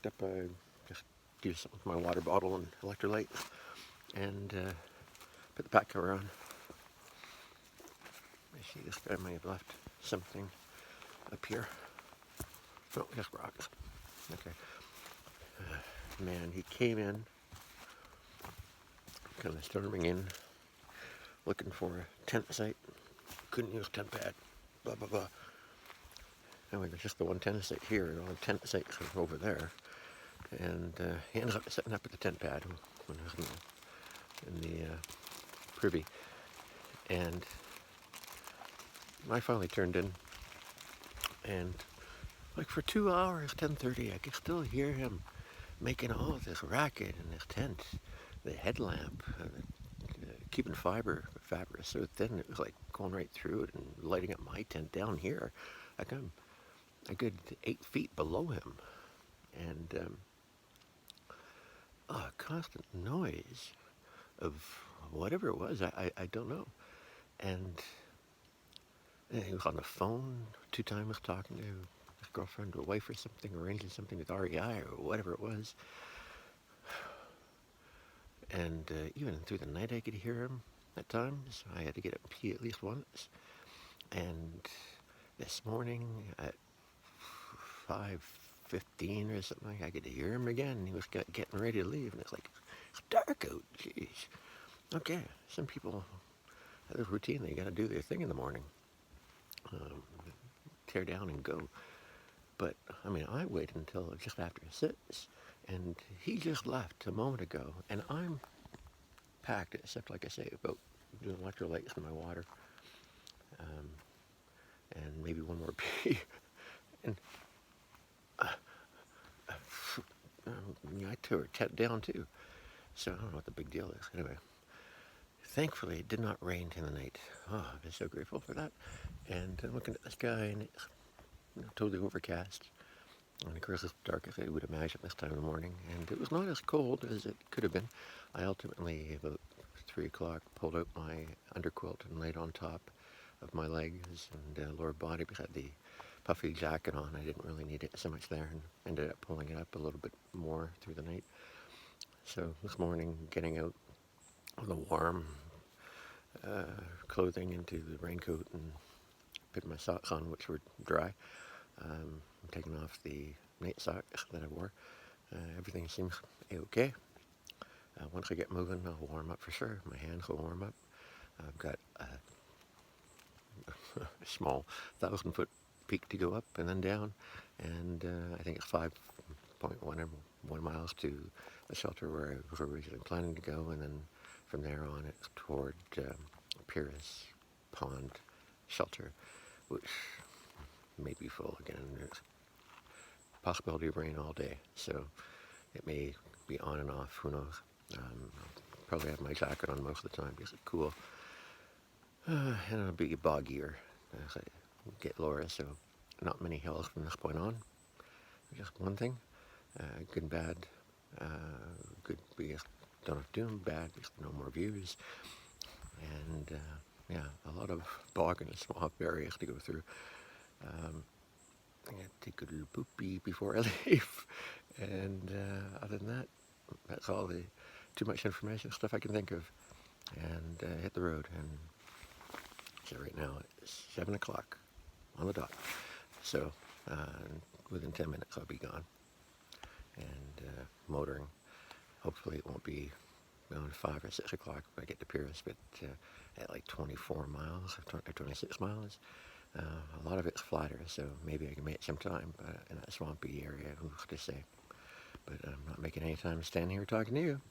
packed up, just do something with my water bottle and electrolyte, and put the pack cover on. I see this guy may have left something up here. No, just rocks. Okay. Man, he came in, kind of storming in, looking for a tent site. Couldn't use tent pad. Blah, blah, blah. Anyway, there's just the one tent site here, and all the tent sites are over there. And he ended up setting up at the tent pad when I was in the privy. And I finally turned in, and like for 2 hours, 10:30, I could still hear him making all this racket in his tent. The headlamp, keeping fabric so thin, it was like going right through it and lighting up my tent down here. Like I'm a good 8 feet below him. And constant noise of whatever it was, I don't know. And he was on the phone 2 times talking to his girlfriend or wife or something, arranging something with REI or whatever it was. And even through the night I could hear him at times. I had to get up and pee at least once. And this morning at 5:15 or something, I could hear him again. He was getting ready to leave, and it's like, it's dark out, jeez. Okay, some people have a routine. They got to do their thing in the morning. Tear down and go. But, I mean, I waited until just after 6, and he just left a moment ago, and I'm packed, except, like I say, about doing electrolytes in my water, and maybe one more pee. And I tore a tent down, too. So I don't know what the big deal is. Anyway, thankfully, it did not rain in the night. Oh, I've been so grateful for that. And I'm looking at the sky, and it's totally overcast. And of course, it's dark as I would imagine this time in the morning. And it was not as cold as it could have been. I ultimately, about 3 o'clock, pulled out my underquilt and laid on top of my legs and lower body because I had the puffy jacket on. I didn't really need it so much there, and ended up pulling it up a little bit more through the night. So this morning, getting out of the warm clothing into the raincoat and putting my socks on, which were dry. I'm taking off the night socks that I wore. Everything seems okay. Once I get moving, I'll warm up for sure. My hands will warm up. I've got a small 1,000-foot peak to go up and then down, and I think it's 5.1 miles to the shelter where I was originally planning to go, and then from there on it's toward Pierce Pond Shelter, which may be full again. There's possibility of rain all day, so it may be on and off, who knows. I'll probably have my jacket on most of the time because it's cool. And it'll be boggier as I get lower, so not many hills from this point on. Just one thing, good and bad. Good because don't have to do them, bad because no more views. And yeah, a lot of bog and swamp areas to go through. I gotta take a little poopy before I leave. And other than that, that's all the too much information stuff I can think of. And hit the road. And so right now it's 7 o'clock on the dot. So within 10 minutes I'll be gone. And motoring. Hopefully it won't be around 5 or 6 o'clock when I get to Pierce, but at like 24 miles or 26 miles. A lot of it's flatter, so maybe I can make some time, but in that swampy area, who's to say. But I'm not making any time standing here talking to you.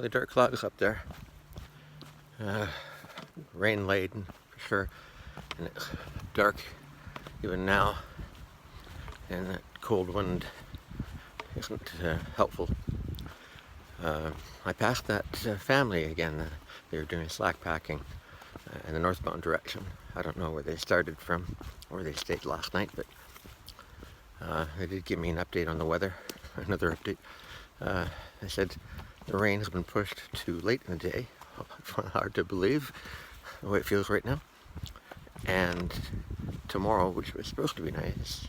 really dark clouds up there. Rain laden for sure, and it's dark even now, and that cold wind isn't helpful. I passed that family again. They were doing slack packing in the northbound direction. I don't know where they started from or where they stayed last night, but they did give me an update on the weather. Another update. They said the rain has been pushed to late in the day. Hard to believe the way it feels right now. And tomorrow, which was supposed to be nice,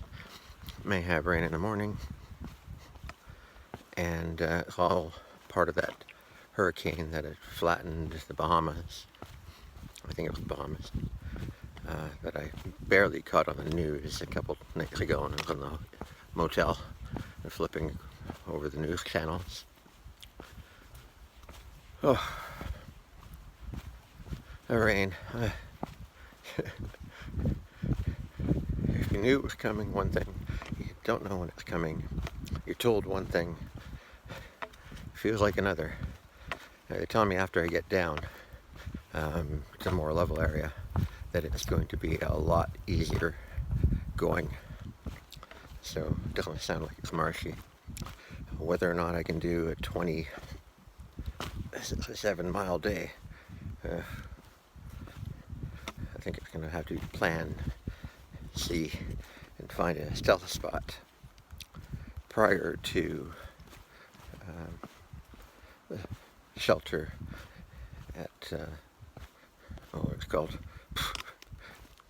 may have rain in the morning. And it's all part of that hurricane that had flattened the Bahamas. I think it was the Bahamas. That I barely caught on the news a couple nights ago, and I was in the motel and flipping over the news channels. Oh, the rain. If you knew it was coming, one thing. You don't know when it's coming. You're told one thing. Feels like another. They tell me after I get down to a more level area that it's going to be a lot easier going. So it doesn't sound like it's marshy. Whether or not I can do a 27-mile day, I think it's going to have to plan, see, and find a stealth spot prior to the shelter at, what it's called,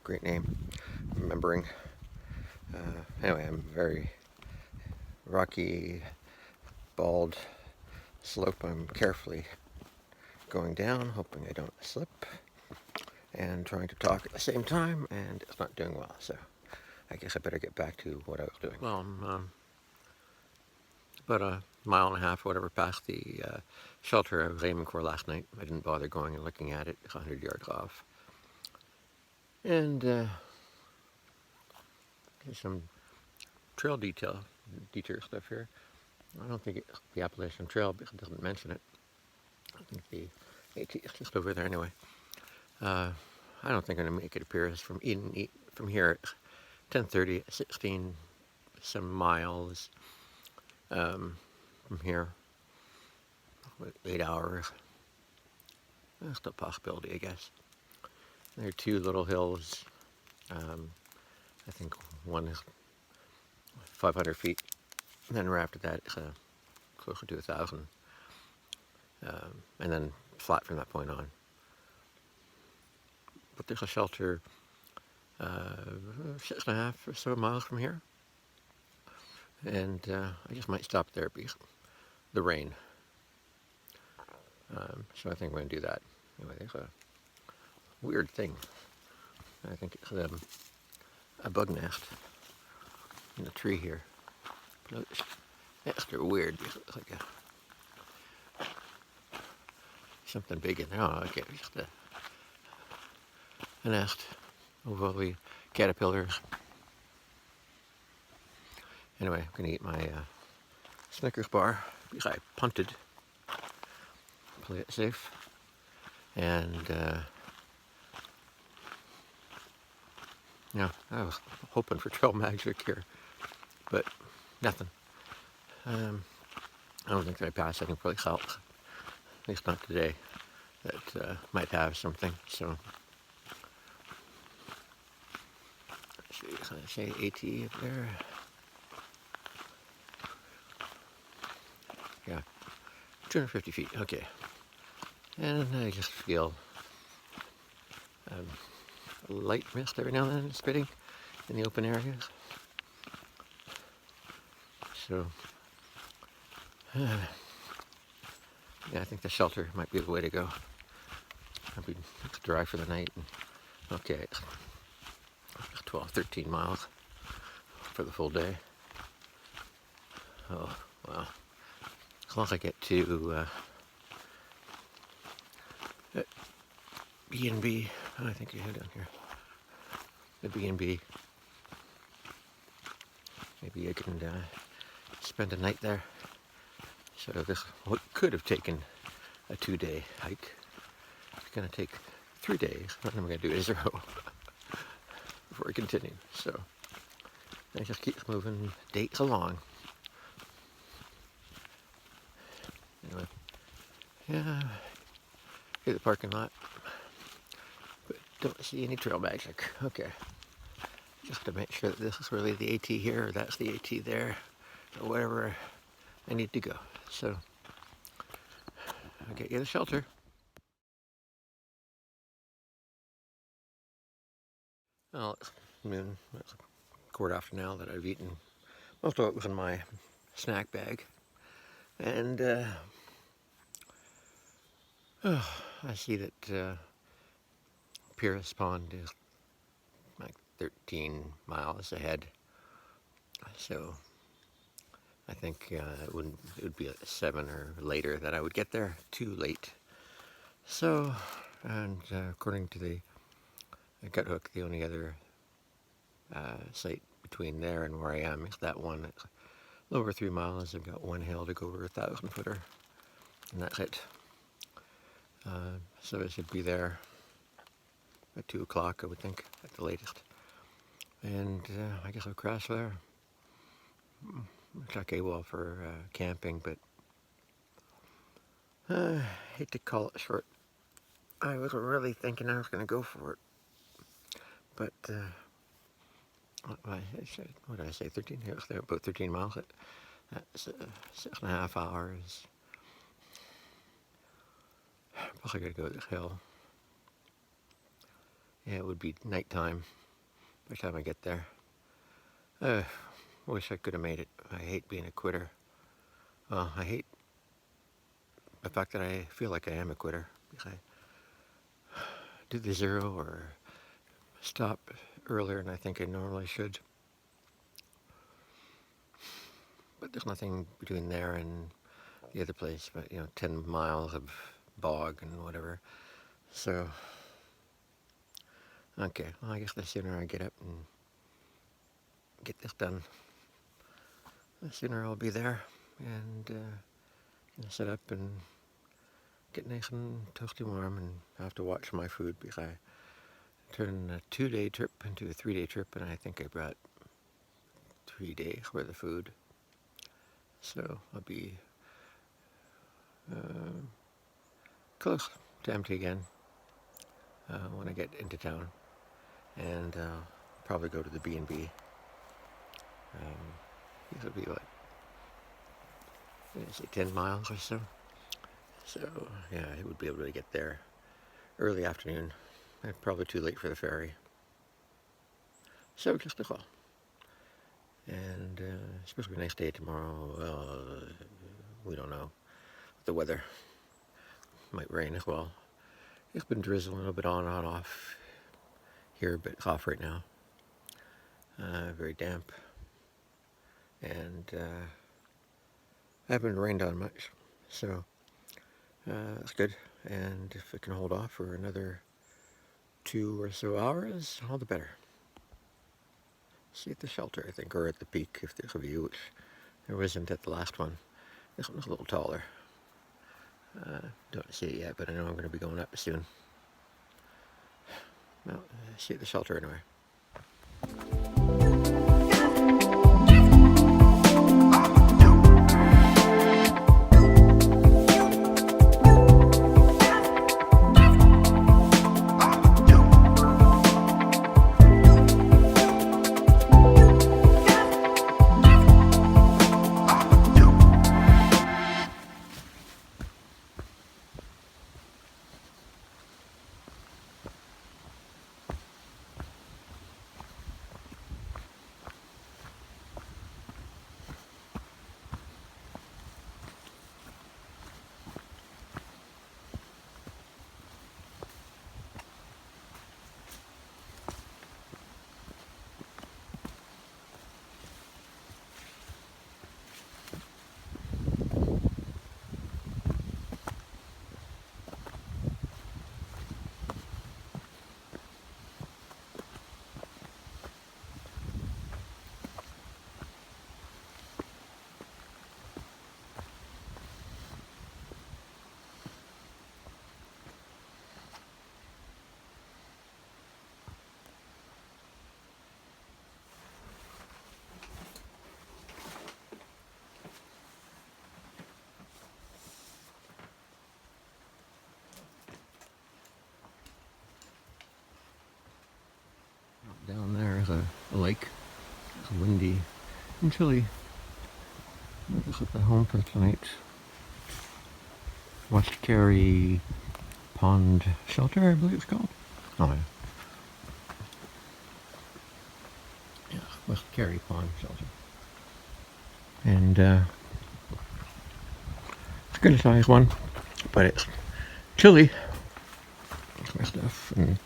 great name, remembering. Anyway, I'm very rocky, bald slope. I'm carefully going down, hoping I don't slip, and trying to talk at the same time, and it's not doing well, so I guess I better get back to what I was doing. Well, I'm about a mile and a half, whatever, past the shelter I was aiming for last night. I didn't bother going and looking at it. It's 100 yards off. And there's some trail detour stuff here. I don't think it's the Appalachian Trail because it doesn't mention it. I think the AT is just over there anyway. I don't think I'm going to make it appear as from Eden, from here at 10:30, 16 some miles from here. 8 hours. That's a possibility, I guess. There are two little hills. I think one is 500 feet, and then right after that it's closer to 1,000, and then flat from that point on. But there's a shelter 6.5 or so miles from here, and I just might stop there because the rain. So I think I'm going to do that. Anyway, there's a weird thing. I think it's a bug nest in the tree here. But it's extra weird because it's like something big in there. Oh, okay, just a nest of all the caterpillars. Anyway, I'm going to eat my Snickers bar because I punted. Play it safe. And yeah, I was hoping for trail magic here, but nothing. I don't think that I passed any place else, at least not today, that might have something. So, let's see, can I say AT up there? Yeah, 250 feet, okay. And I just feel a light mist every now and then spitting in the open areas. So, yeah, I think the shelter might be the way to go. I'll be dry for the night. And, okay, it's 12, 13 miles for the full day. Oh, wow. As long as I get to B&B, I think you head down here. The B&B. Maybe I can spend a night there. So this what could have taken a 2-day hike. It's going to take 3 days, and I'm going to do a 0 before we continue. So I just keep moving dates along. Anyway, yeah, here's the parking lot, but don't see any trail magic. Okay, just to make sure that this is really the AT here, or that's the AT there, or whatever I need to go. So I'll get you the shelter. Well, it's noon. It's a quarter after now that I've eaten. Most of it was in my snack bag. And I see that Pierce Pond is like 13 miles ahead. So I think it would be at 7 or later that I would get there. Too late. So, and according to the Guthook, the only other site between there and where I am is that one. It's a little over 3 miles. I've got one hill to go over 1,000-footer, and that's it. So I should be there at 2 o'clock, I would think, at the latest. And I guess I'll crash there. It's okay, well, for camping, but I hate to call it short. I wasn't really thinking I was going to go for it. But, what did I say, 13? It was there about 13 miles. That's 6.5 hours. Plus I got to go to this hill. Yeah, it would be nighttime by the time I get there. Wish I could have made it. I hate being a quitter. I hate the fact that I feel like I am a quitter. Because I do the 0 or stop earlier than I think I normally should. But there's nothing between there and the other place, but 10 miles of bog and whatever. So, okay, well, I guess the sooner I get up and get this done, the sooner I'll be there and set up and get nice and toasty warm, and I have to watch my food because I turned a 2-day trip into a 3-day trip, and I think I brought 3 days worth of food. So I'll be close to empty again when I get into town, and probably go to the B&B. This will be what, say 10 miles or so. So yeah, I would be able to get there early afternoon, and probably too late for the ferry. So just a call. And it's supposed to be a nice day tomorrow. We don't know. The weather might rain as well. It's been drizzling a little bit on and off here, but it's off right now. Very damp. And I haven't rained on much, so that's good. And if it can hold off for another 2 or so hours, all the better. See at the shelter, I think, or at the peak, if there's a view, which there wasn't at the last one. This one was a little taller. Don't see it yet, but I know I'm going to be going up soon. Well, see at the shelter anyway. windy and chilly. This is the home for tonight. West Carey Pond Shelter, I believe it's called. Oh yeah. Yeah, West Carey Pond Shelter. And it's a good size one, but it's chilly. That's my stuff. And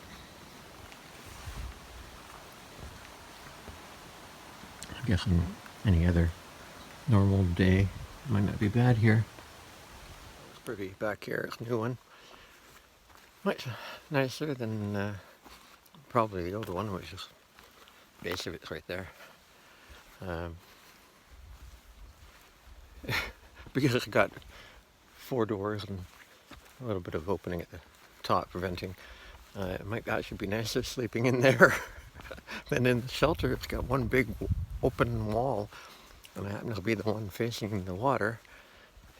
I guess in any other normal day might not be bad here. It's pretty back here. It's a new one. Much nicer than probably the old one, which is base of it's right there. Because it's got 4 doors and a little bit of opening at the top preventing. It might actually be nicer sleeping in there than in the shelter. It's got one big open wall, and I happen to be the one facing the water.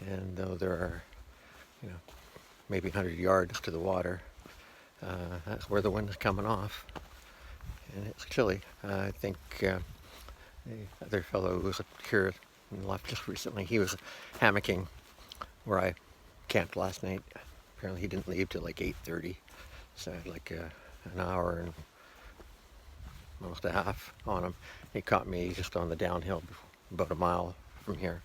And though there are, maybe 100 yards to the water, that's where the wind is coming off, and it's chilly. I think the other fellow who was here and left just recently, he was hammocking where I camped last night. Apparently he didn't leave till like 8:30, so I had like an hour and almost a half on him. He caught me just on the downhill about a mile from here.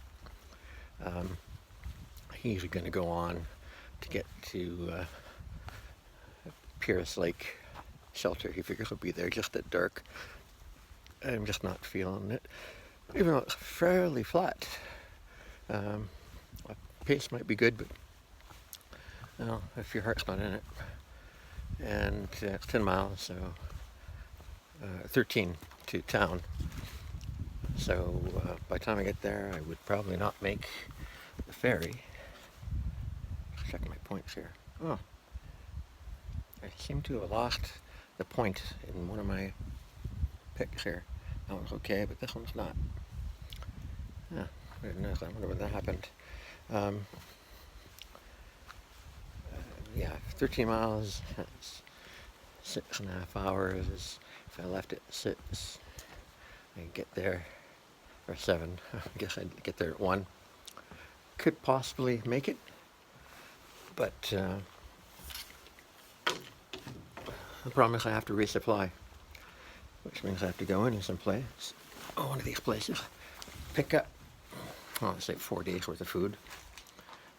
He's going to go on to get to Pierce Lake Shelter. He figures he'll be there just at dark. I'm just not feeling it, even though it's fairly flat. Pace might be good, but if your heart's not in it. And it's 10 miles, so 13 to town. So by the time I get there, I would probably not make the ferry. Check my points here. Oh, I seem to have lost the point in one of my picks here. That one's okay, but this one's not. Yeah, I wonder when that happened. Yeah, 13 miles, that's 6.5 hours. If I left at 6, I'd get there, or 7, I guess I'd get there at 1. Could possibly make it, but the problem is I have to resupply, which means I have to go into some place, one of these places, pick up, let's say 4 days worth of food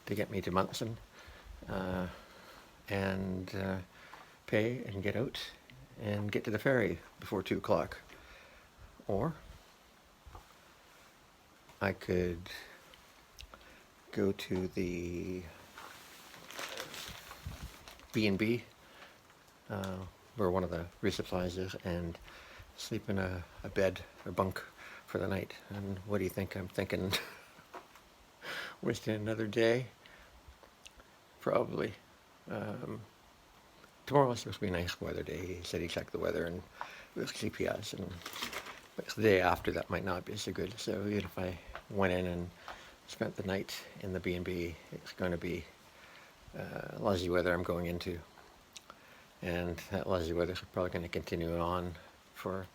to get me to Munson, and pay and get out and get to the ferry before 2 o'clock. Or I could go to the B&B where one of the resupplies is and sleep in a bed or bunk for the night. And what do you think I'm thinking? Wasting another day? Probably. Tomorrow is supposed to be a nice weather day. He said he checked the weather and with GPS, but the day after that might not be so good. So even if I went in and spent the night in the B&B, it's going to be lousy weather I'm going into, and that lousy weather is probably going to continue on for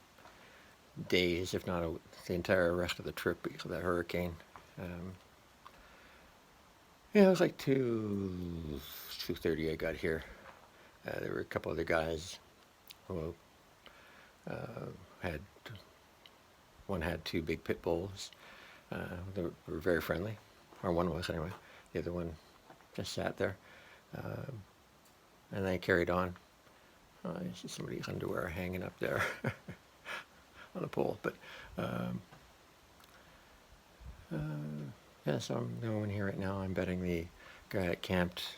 days, if not the entire rest of the trip because of that hurricane. Yeah, it was like 2:30 I got here. There were a couple other guys who one had 2 big pit bulls. They were very friendly, or one was anyway. The other one just sat there, and they carried on. I see somebody's underwear hanging up there on a pole, but yeah, so I'm the one here right now. I'm betting the guy that camped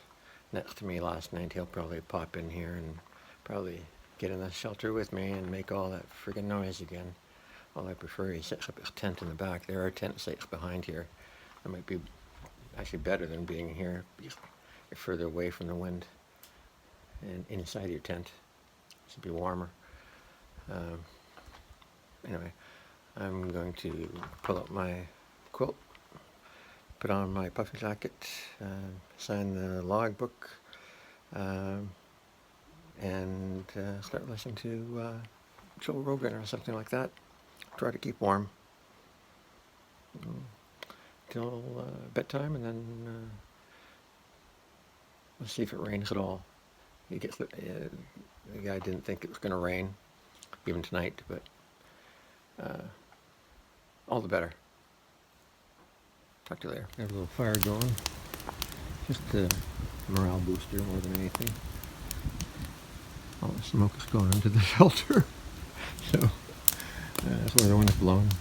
next to me last night, he'll probably pop in here and probably get in the shelter with me and make all that friggin' noise again. Well, I prefer he sets up his tent in the back. There are tent sites behind here. That might be actually better than being here. You're further away from the wind and inside your tent. It should be warmer. Anyway, I'm going to pull up my quilt, put on my puffy jacket, sign the logbook, and start listening to Joe Rogan or something like that. try to keep warm till bedtime, and then we'll see if it rains at all. The guy didn't think it was going to rain even tonight, but all the better. Talk to you later. Got a little fire going. Just a morale booster more than anything. All the smoke is going into the shelter. So that's where the wind is blowing.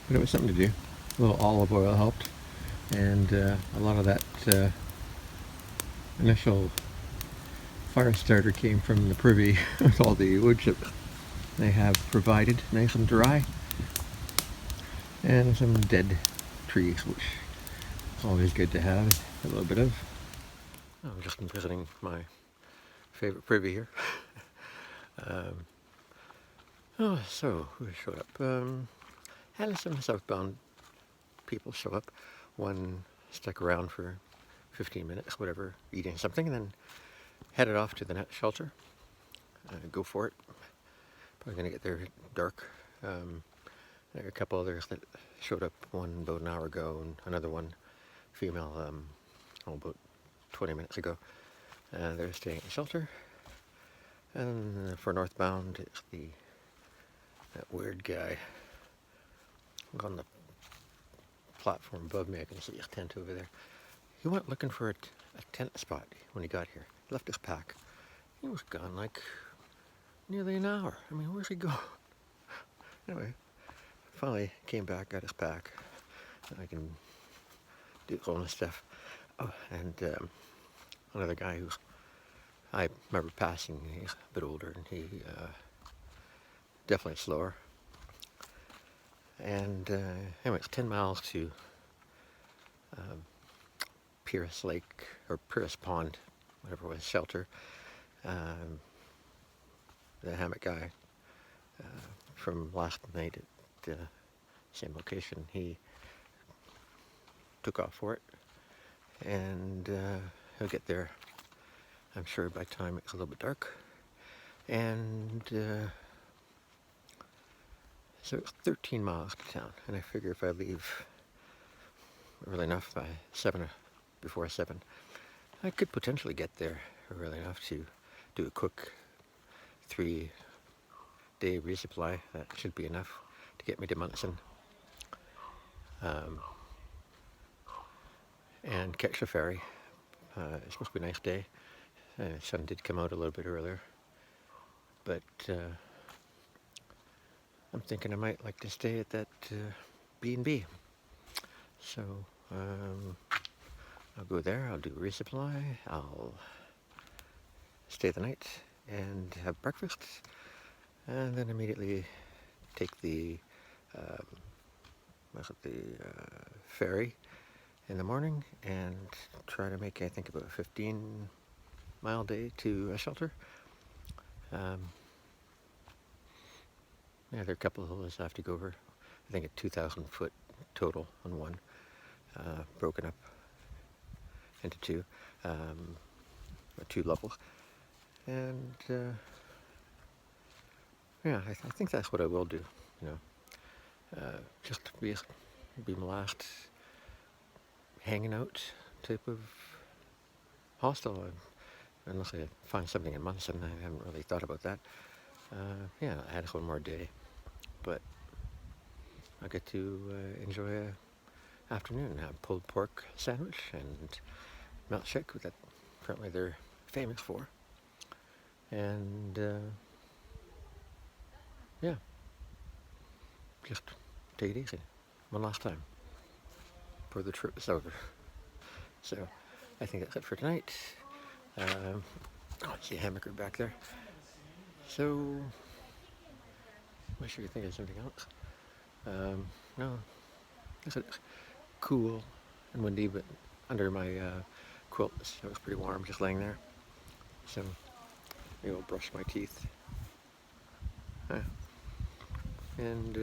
But it was something to do. A little olive oil helped. And a lot of that initial fire starter came from the privy with all the wood chips they have provided, nice and dry. And some dead trees, which is always good to have a little bit of. I'm just visiting my favorite privy here. So who showed up? Had some southbound people show up. One stuck around for 15 minutes, whatever, eating something, and then headed off to the net shelter. Go for it. Probably going to get there dark. There are a couple others that showed up, one about an hour ago, and another one, female, about 20 minutes ago. They're staying at the shelter. And for northbound, it's that weird guy on the platform above me. I can see his tent over there. He went looking for a tent spot when he got here. He left his pack. He was gone like nearly an hour. I mean, where's he going? Anyway, finally came back, got his pack. I can do all this stuff. Oh, and another guy who I remember passing, he's a bit older, and he definitely slower. And anyway, it's 10 miles to Pierce Lake, or Pierce Pond, whatever it was, shelter. The hammock guy from last night at the same location, he took off for it, and he'll get there, I'm sure, by the time it's a little bit dark. And so it's 13 miles to town, and I figure if I leave early enough by before 7, I could potentially get there early enough to do a quick 3-day resupply. That should be enough to get me to Munson. And catch the ferry. It's supposed to be a nice day. The sun did come out a little bit earlier, but I'm thinking I might like to stay at that B&B. So I'll go there, I'll do a resupply, I'll stay the night and have breakfast, and then immediately take the ferry in the morning and try to make, I think, about a 15-mile day to a shelter. Yeah, there are a couple of hills I have to go over. I think a 2,000 foot total on one, broken up into two levels. And yeah, I think that's what I will do, you know. Just be my last hanging out type of hostel, unless I find something in Munson. I haven't really thought about that. Yeah, I had one more day, but I get to enjoy an afternoon, have pulled pork sandwich and milkshake that apparently they're famous for, and yeah, just take it easy one last time before the trip is over. So I think that's it for tonight. I see a hammocker back there. So, wish I could think of something else. No, it's cool and windy, but under my quilt, so it was pretty warm just laying there. So maybe I'll brush my teeth. And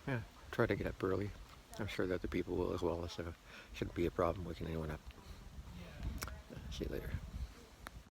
yeah, try to get up early. I'm sure that the people will as well, so it shouldn't be a problem waking anyone up. See you later.